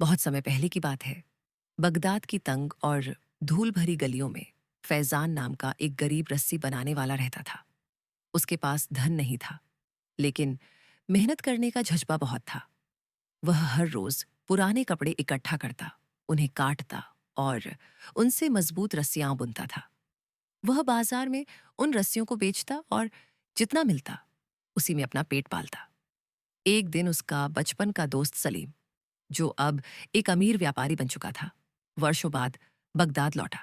बहुत समय पहले की बात है। बगदाद की तंग और धूल भरी गलियों में फैजान नाम का एक गरीब रस्सी बनाने वाला रहता था। उसके पास धन नहीं था, लेकिन मेहनत करने का जज्बा बहुत था। वह हर रोज पुराने कपड़े इकट्ठा करता, उन्हें काटता और उनसे मजबूत रस्सियां बुनता था। वह बाजार में उन रस्सियों को बेचता और जितना मिलता उसी में अपना पेट पालता। एक दिन उसका बचपन का दोस्त सलीम, जो अब एक अमीर व्यापारी बन चुका था, वर्षों बाद बगदाद लौटा।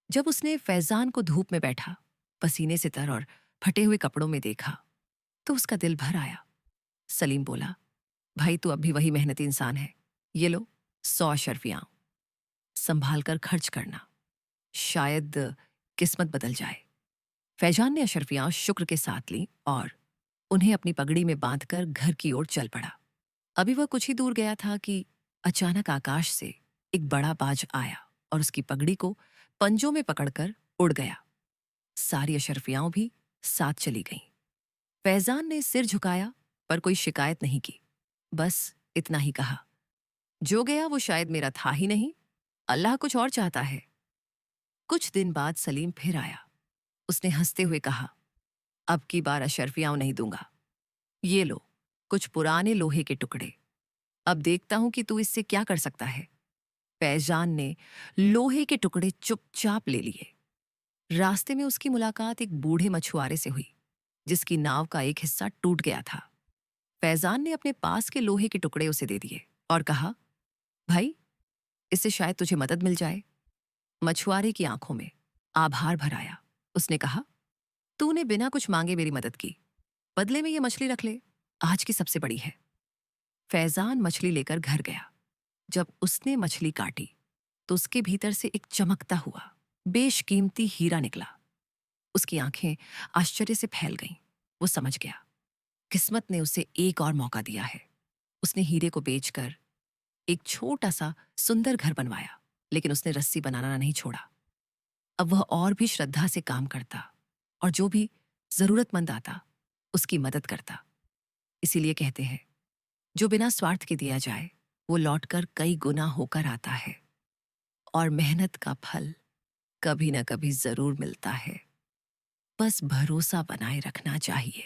जब उसने फैजान को धूप में बैठा, पसीने से तर और फटे हुए कपड़ों में देखा, तो उसका दिल भर आया। सलीम बोला, भाई तू अब भी वही मेहनती इंसान है। ये लो 100 अशर्फियां, संभाल कर खर्च करना, शायद किस्मत बदल जाए। फैजान ने अशर्फियां शुक्र के साथ ली और उन्हें अपनी पगड़ी में बांधकर घर की ओर चल पड़ा। अभी वह कुछ ही दूर गया था कि अचानक आकाश से एक बड़ा बाज आया और उसकी पगड़ी को पंजों में पकड़कर उड़ गया। सारी अशर्फियां भी साथ चली गईं। फैजान ने सिर झुकाया पर कोई शिकायत नहीं की, बस इतना ही कहा, जो गया वो शायद मेरा था ही नहीं, अल्लाह कुछ और चाहता है। कुछ दिन बाद सलीम फिर आया। उसने हंसते हुए कहा, अब की बार अशर्फियां नहीं दूंगा। ये लो कुछ पुराने लोहे के टुकड़े, अब देखता हूं कि तू इससे क्या कर सकता है। फैजान ने लोहे के टुकड़े चुपचाप ले लिए। रास्ते में उसकी मुलाकात एक बूढ़े मछुआरे से हुई, जिसकी नाव का एक हिस्सा टूट गया था। फैजान ने अपने पास के लोहे के टुकड़े उसे दे दिए और कहा, भाई इससे शायद तुझे मदद मिल जाए। मछुआरे की आंखों में आभार भर आया। उसने कहा, तूने बिना कुछ मांगे मेरी मदद की, बदले में ये मछली रख ले, आज की सबसे बड़ी है। फैजान मछली लेकर घर गया। जब उसने मछली काटी तो उसके भीतर से एक चमकता हुआ बेशकीमती हीरा निकला। उसकी आंखें आश्चर्य से फैल गईं। वो समझ गया, किस्मत ने उसे एक और मौका दिया है। उसने हीरे को बेचकर एक छोटा सा सुंदर घर बनवाया, लेकिन उसने रस्सी बनाना नहीं छोड़ा। अब वह और भी श्रद्धा से काम करता और जो भी जरूरतमंद आता उसकी मदद करता। इसीलिए कहते हैं, जो बिना स्वार्थ के दिया जाए वो लौटकर कई गुना होकर आता है, और मेहनत का फल कभी ना कभी जरूर मिलता है। बस भरोसा बनाए रखना चाहिए।